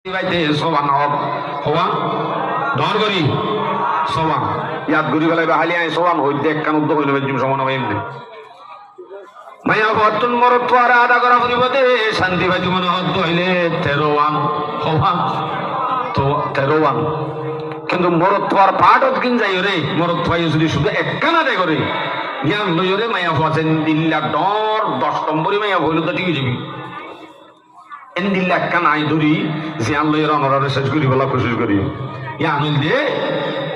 সোবান হক হওয়া ডর করি সোবান ইয়াদ ঘুরি গেলে হালি আই সোবান হইতে একখান উদ্যোগ হইল বেজুম সমান হবে এমনি মায়া বর্তন মরত্ব আর আদা করা পরিবতে শান্তি ভাই মনে হত হইলে 13 হওয়া তো 13 কিন্তু মরত্ব আর পাঠত কিন যাই রে মরত্ব ভাই যদি শুধু একখানা দেয় করে জ্ঞান লই রে মায়া আছেন 3 লাখ ডর 10 নম্বরই মায়া হইল তো ঠিক যাবি এন্দিল্লা একখান আই ধরি যে আল্লাহ রনরারে শেষ করি বলা কোশিশ করি ইয়া আনুল দিয়ে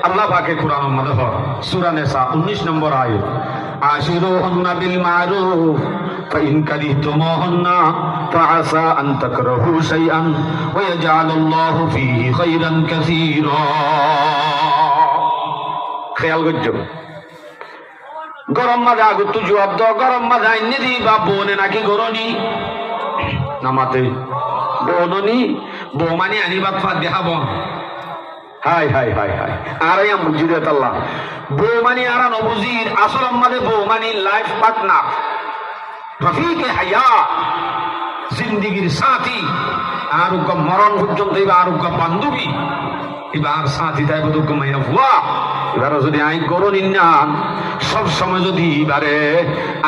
আল্লাহ পাকে কোরআন মধ্যে হয় সূরা নিসা 19 নম্বর আয়াত আশিরুহুন্না বিল মারুফ ফাইন কারিহতুমুহুন্না ফাআসা আন তাকরাহু শাইআন ওয়া ইয়াজআলুল্লাহু ফীহি খায়রান কাসীরা খেয়াল করছো গরম মাঝে আগত জবাব দাও গরম মাঝে আইনে দিবা বোনে নাকি গরনি নামাতে বননি বৌমানি আনিবাদ ফাদ দেখাব হাই হাই হাই হাই আর আম বুঝিরে আল্লাহ বৌমানি আর নবুজির আসল আমাদের বৌমানি লাইফ পার্টনার রফিকে হায়া জিন্দিগির সাথী আর মরণ পর্যন্ত এবার আর বান্ধবী এবার সাথী তাই বোধ মাইয়া ভুয়া এবার যদি আইন করো নিন্না সব সময় যদি এবারে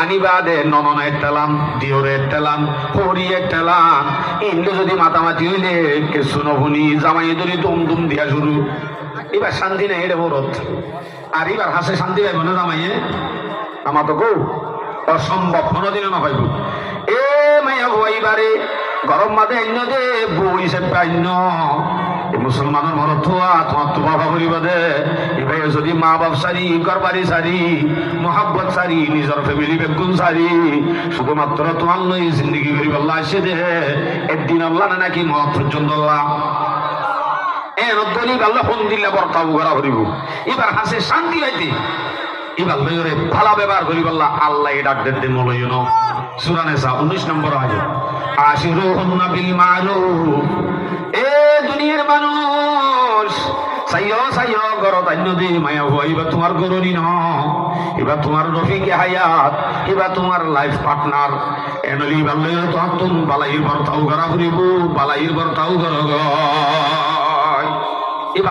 আনিবাদে নননের তেলাম দিওরের তেলাম হরিয়ের তেলাম ইন্দ্র যদি মাতামাতি হইলে কিছু নভুনি জামাই ধরি দুম দুম দিয়া শুরু এবার শান্তি নেই এটা বরত আর এবার হাসে শান্তি পাইব না জামাইয়ে আমার তো কৌ অসম্ভব কোনোদিনও না পাইব এ মাইয়া ভুয়া এবারে গরম মাঝে অন্য দে বই সে পাইন্য মুসলমানের মনত হওয়া তোমার তো বাবা পরিবাদে এবার যদি মা বাপ সারি ঘর বাড়ি সারি মোহাব্বত সারি নিজের ফ্যামিলি বেগুন সারি শুধুমাত্র তোমার নই জিন্দগি করি বললা আসে দে একদিন আল্লাহ না নাকি মত পর্যন্ত এরদলি আল্লাহ ফোন দিলে বর্তাবু করা করিব এবার হাসে শান্তি পাইতে এবার লইরে ভালো ব্যবহার করি বললা আল্লাহ ডাক দিতে মলই ন সূরা নিসা 19 নম্বর আয়াত আশিরুহুন্না বিল মারুফ এ দুনিয়ার মানুষ সাইয়ো সাইয়ো গরত আইন দি মায়া হইবা তোমার গরনি ন এবার তোমার রফিকে হায়াত এবার তোমার লাইফ পার্টনার এনলি বাল্লে তো আতুন বালাইর বর্তাও করা করিব বালাইর বর্তাও করগ